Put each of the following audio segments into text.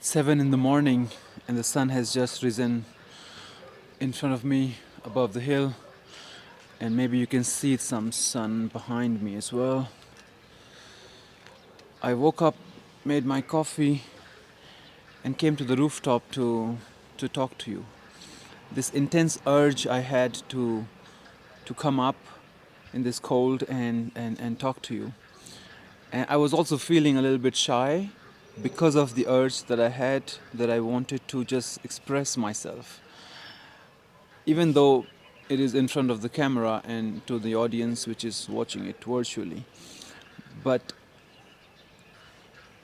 It's 7 in the morning and the sun has just risen in front of me above the hill, and maybe you can see some sun behind me as well. I woke up, made my coffee, and came to the rooftop to talk to you. This intense urge I had to come up in this cold and talk to you. And I was also feeling a little bit shy because of the urge that I had, that I wanted to just express myself. Even though it is in front of the camera and to the audience which is watching it virtually. But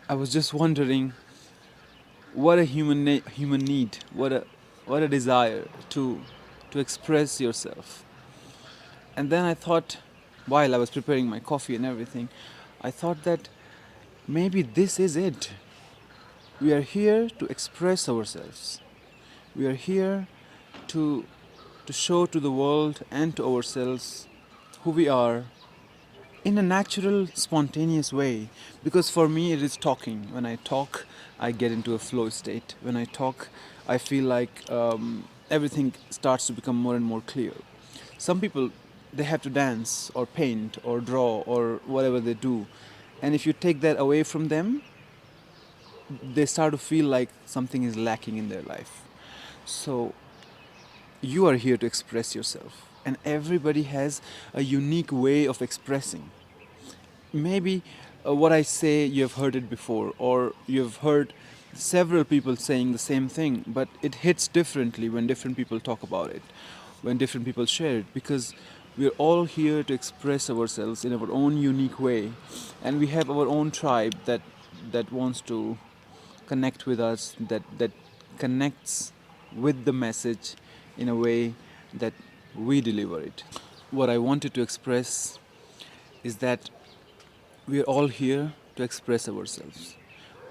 I was just wondering what a human need, what a desire to express yourself. And then I thought, while I was preparing my coffee and everything, I thought that maybe this is it. We are here to express ourselves. We are here to to show to the world and to ourselves who we are in a natural, spontaneous way. Because for me, it is talking. When I talk, I get into a flow state. When I talk, I feel like everything starts to become more and more clear. Some people, they have to dance or paint or draw or whatever they do. And if you take that away from them, they start to feel like something is lacking in their life. So you are here to express yourself, and everybody has a unique way of expressing. Maybe what I say you have heard it before, or you have heard several people saying the same thing, but it hits differently when different people talk about it, when different people share it, because we're all here to express ourselves in our own unique way, and we have our own tribe that wants to connect with us, that connects with the message in a way that we deliver it. What I wanted to express is that we are all here to express ourselves.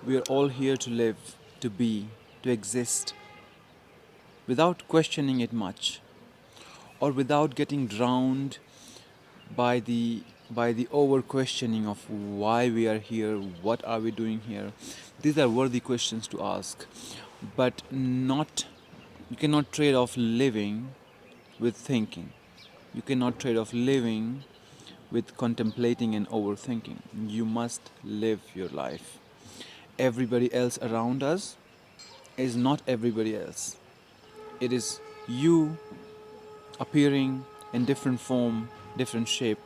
We are all here to live, to be, to exist without questioning it much, or without getting drowned by the over questioning of why we are here, what are we doing here. These are worthy questions to ask, but not you cannot trade off living with thinking. You cannot trade off living with contemplating and overthinking. You must live your life. Everybody else around us is not everybody else. It is you appearing in different form, different shape,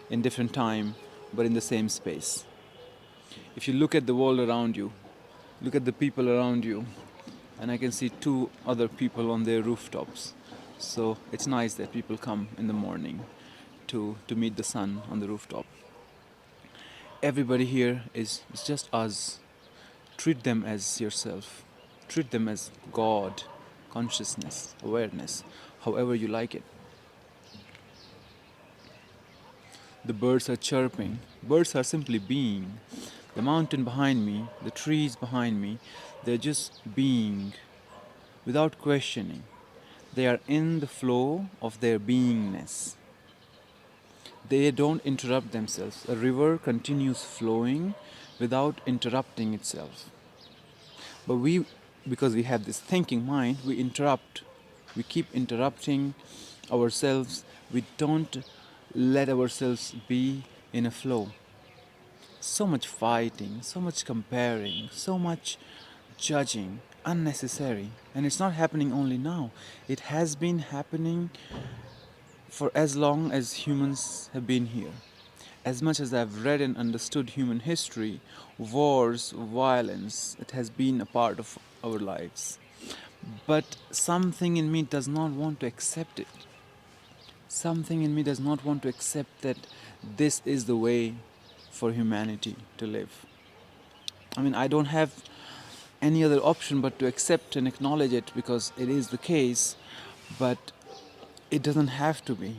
in different time, but in the same space. If you look at the world around you, look at the people around you, and I can see two other people on their rooftops. So it's nice that people come in the morning to meet the sun on the rooftop. Everybody here is just us. Treat them as yourself. Treat them as God, consciousness, awareness, however you like it. The birds are chirping. Birds are simply being. The mountain behind me, the trees behind me, they're just being without questioning. They are in the flow of their beingness. They don't interrupt themselves. A river continues flowing without interrupting itself. But we, because we have this thinking mind, we interrupt. We keep interrupting ourselves. We don't let ourselves be in a flow. So much fighting, so much comparing, so much judging, unnecessary. And it's not happening only now. It has been happening for as long as humans have been here. As much as I've read and understood human history, wars, violence, it has been a part of our lives. But something in me does not want to accept it. Something in me does not want to accept that this is the way for humanity to live. I mean, I don't have any other option but to accept and acknowledge it because it is the case, but it doesn't have to be.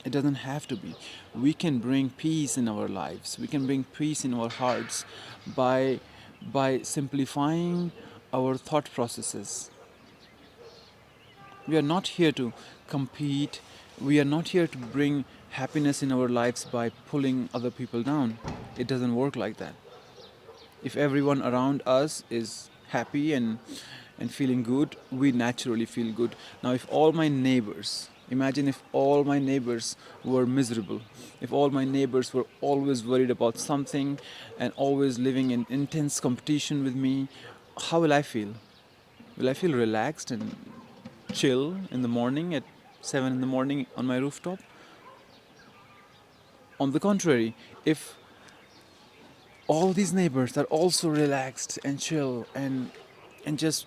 It doesn't have to be. We can bring peace in our lives. We can bring peace in our hearts by simplifying our thought processes. We are not here to compete. We are not here to bring happiness in our lives by pulling other people down. It doesn't work like that. If everyone around us is happy and feeling good, we naturally feel good. Now, if all my neighbors, imagine if all my neighbors were miserable, if all my neighbors were always worried about something and always living in intense competition with me, how will I feel? Will I feel relaxed and chill in the morning at 7 in the morning on my rooftop? On the contrary, if all these neighbors are also relaxed and chill and just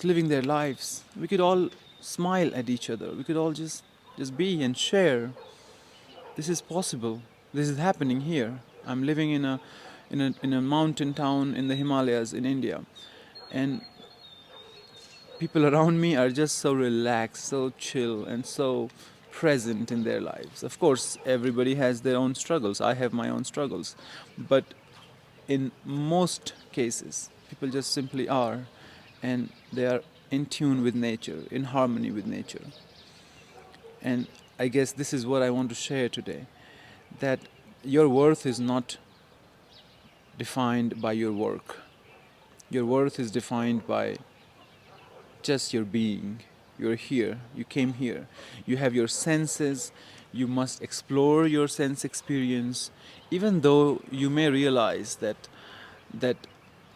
living their lives, we could all smile at each other. We could all just be and share. This is possible. This is happening here. I'm living in a mountain town in the Himalayas in India, and people around me are just so relaxed, so chill, and so present in their lives. Of course, everybody has their own struggles. I have my own struggles, but in most cases, people just simply are, and they are in tune with nature, in harmony with nature. And I guess this is what I want to share today, that your worth is not defined by your work. Your worth is defined by just your being. You're here, you came here, you have your senses, you must explore your sense experience, even though you may realize that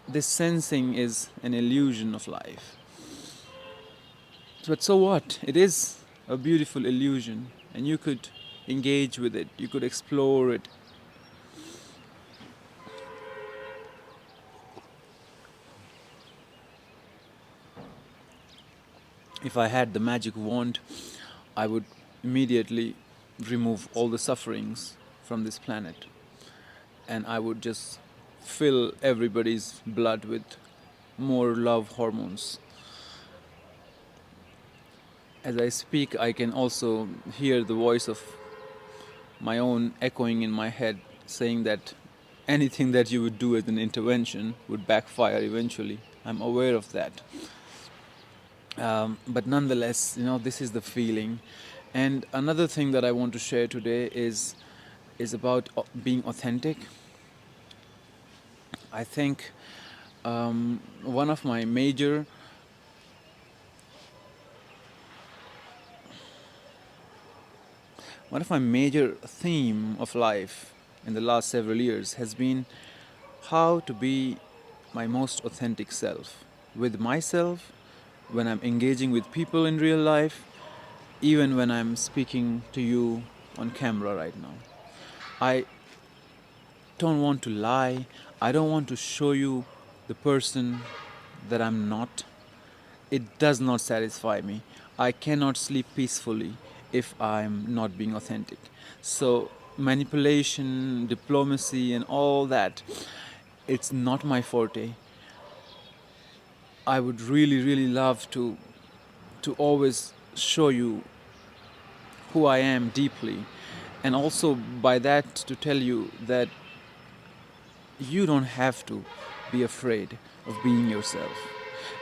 this sensing is an illusion of life. But so what? It is a beautiful illusion, and you could engage with it, you could explore it. If I had the magic wand, I would immediately remove all the sufferings from this planet, and I would just fill everybody's blood with more love hormones. As I speak, I can also hear the voice of my own echoing in my head saying that anything that you would do as an intervention would backfire eventually. I'm aware of that. But nonetheless, this is the feeling. And another thing that I want to share today is about being authentic. I think one of my major theme of life in the last several years has been how to be my most authentic self with myself when I'm engaging with people in real life, even when I'm speaking to you on camera right now. I don't want to lie. I don't want to show you the person that I'm not. It does not satisfy me. I cannot sleep peacefully if I'm not being authentic. So, manipulation, diplomacy, and all that, it's not my forte. I would really, really love to always show you who I am deeply, and also by that to tell you that you don't have to be afraid of being yourself.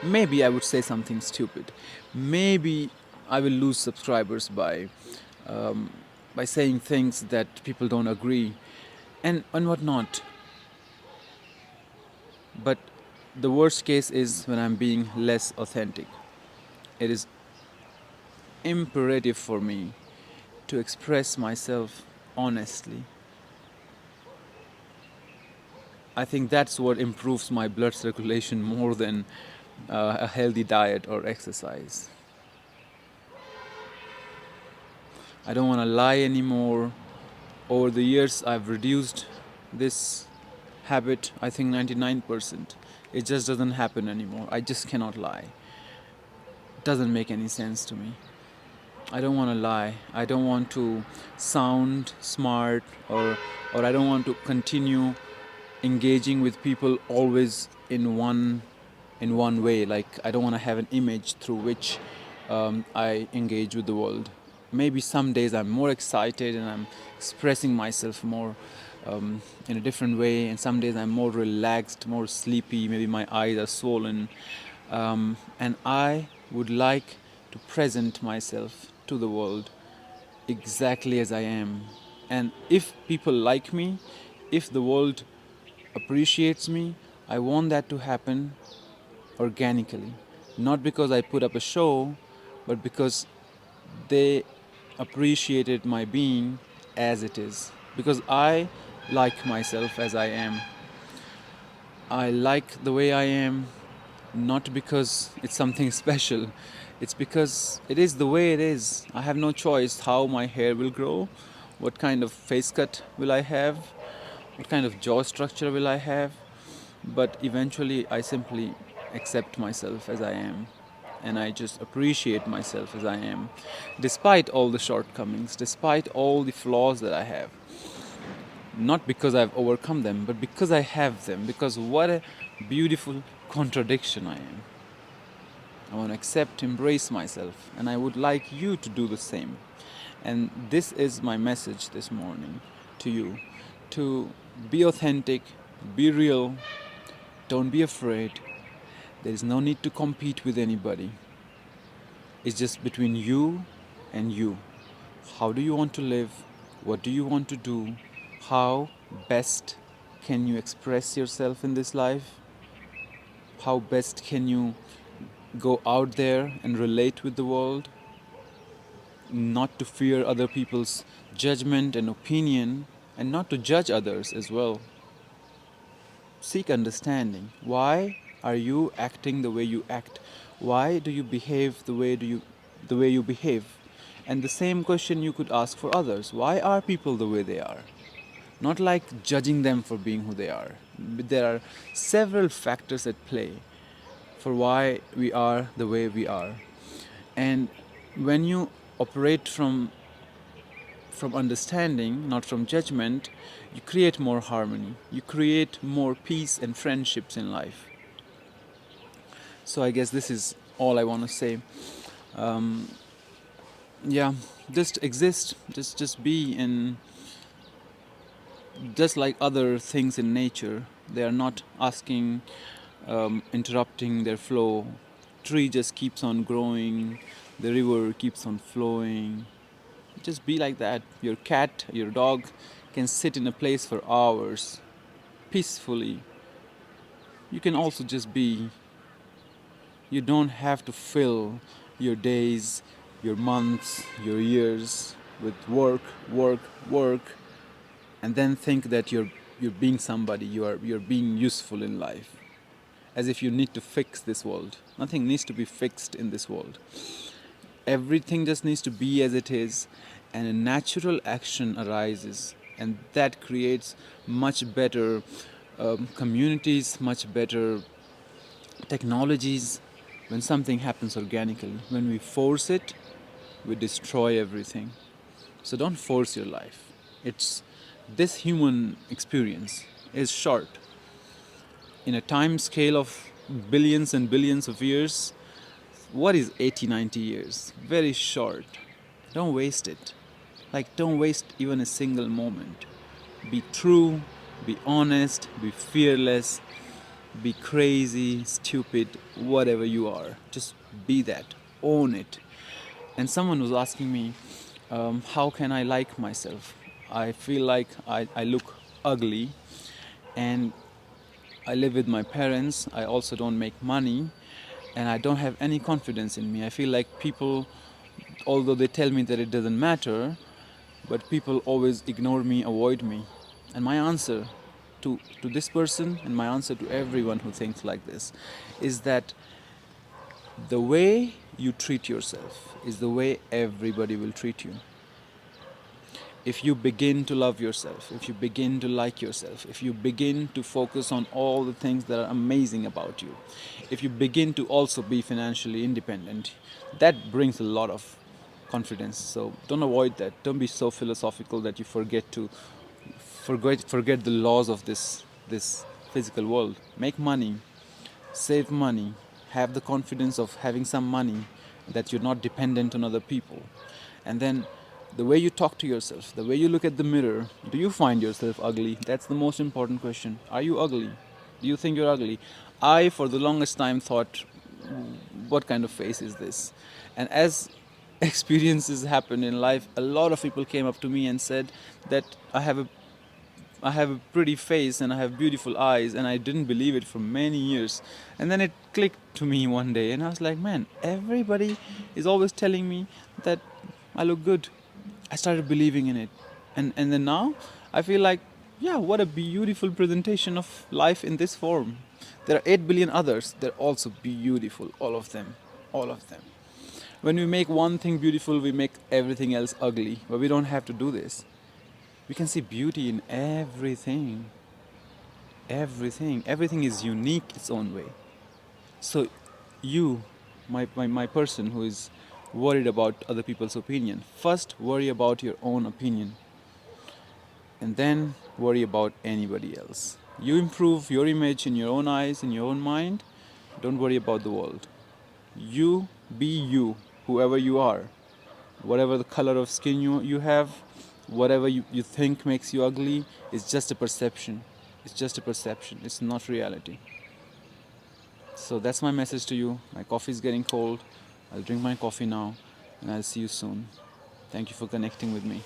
Maybe I would say something stupid. Maybe I will lose subscribers by saying things that people don't agree and whatnot. But the worst case is when I'm being less authentic. It is imperative for me to express myself honestly. I think that's what improves my blood circulation more than a healthy diet or exercise. I don't want to lie anymore. Over the years, I've reduced this habit, I think 99%. It just doesn't happen anymore. I just cannot lie. It doesn't make any sense to me. I don't want to lie. I don't want to sound smart, or I don't want to continue engaging with people always in one way. Like, I don't want to have an image through which I engage with the world. Maybe some days I'm more excited and I'm expressing myself more in a different way, and some days I'm more relaxed, more sleepy. Maybe my eyes are swollen, and I would like to present myself to the world exactly as I am. And if people like me, if the world appreciates me, I want that to happen organically. Not because I put up a show, but because they appreciated my being as it is. Because I like myself as I am. I like the way I am, not because it's something special. It's because it is the way it is. I have no choice how my hair will grow, what kind of face cut will I have, what kind of jaw structure will I have. But eventually, I simply accept myself as I am. And I just appreciate myself as I am, despite all the shortcomings, despite all the flaws that I have. Not because I've overcome them, but because I have them. Because what a beautiful contradiction I am. I want to accept, embrace myself, and I would like you to do the same. And this is my message this morning to you, to be authentic, be real, don't be afraid. There is no need to compete with anybody. It's just between you and you. How do you want to live? What do you want to do? How best can you express yourself in this life? How best can you go out there and relate with the world? Not to fear other people's judgment and opinion, and not to judge others as well. Seek understanding. Why are you acting the way you act? Why do you behave the way you behave? And the same question you could ask for others. Why are people the way they are? Not like judging them for being who they are. But there are several factors at play for why we are the way we are. And when you operate from understanding, not from judgment, you create more harmony. You create more peace and friendships in life. So I guess this is all I want to say. Um, yeah, just exist, just be, and just like other things in nature, they are not asking, interrupting their flow. Tree just keeps on growing, the river keeps on flowing. Just be like that. Your cat, your dog can sit in a place for hours peacefully. You can also just be. You don't have to fill your days, your months, your years with work, work, work, and then think that you're being somebody, you're being useful in life. As if you need to fix this world. Nothing needs to be fixed in this world. Everything just needs to be as it is, and a natural action arises, and that creates much better communities, much better technologies. When something happens organically, when we force it, we destroy everything. So don't force your life. It's this human experience is short. In a time scale of billions and billions of years, what is 80, 90 years? Very short. Don't waste it. Like, don't waste even a single moment. Be true, be honest, be fearless, be crazy, stupid, whatever you are. Just be that. Own it. And someone was asking me, how can I like myself? I feel like I look ugly, and I live with my parents. I also don't make money, and I don't have any confidence in me. I feel like people, although they tell me that it doesn't matter, but people always ignore me, avoid me. And my answer to this person, and my answer to everyone who thinks like this, is that the way you treat yourself is the way everybody will treat you. If you begin to love yourself, if you begin to like yourself, if you begin to focus on all the things that are amazing about you, if you begin to also be financially independent, that brings a lot of confidence. So don't avoid that. Don't be so philosophical that you forget the laws of this physical world. Make money, save money, have the confidence of having some money, that you're not dependent on other people. And then the way you talk to yourself, the way you look at the mirror, do you find yourself ugly? That's the most important question. Are you ugly? Do you think you're ugly? I, for the longest time, thought, what kind of face is this? And as experiences happened in life, a lot of people came up to me and said that I have a I have a pretty face and I have beautiful eyes, and I didn't believe it for many years. And then it clicked to me one day, and I was like, man, everybody is always telling me that I look good. I started believing in it. And then now I feel like, yeah, what a beautiful presentation of life in this form. There are 8 billion others. They're also beautiful, all of them. All of them. When we make one thing beautiful, we make everything else ugly. But we don't have to do this. We can see beauty in everything. Everything. Everything is unique its own way. So, you, my person who is worried about other people's opinion, first worry about your own opinion and then worry about anybody else. You improve your image in your own eyes, in your own mind, don't worry about the world. You be you, whoever you are. Whatever the color of skin you have, whatever you think makes you ugly, is just a perception. It's just a perception, it's not reality. So that's my message to you. My coffee is getting cold. I'll drink my coffee now and I'll see you soon. Thank you for connecting with me.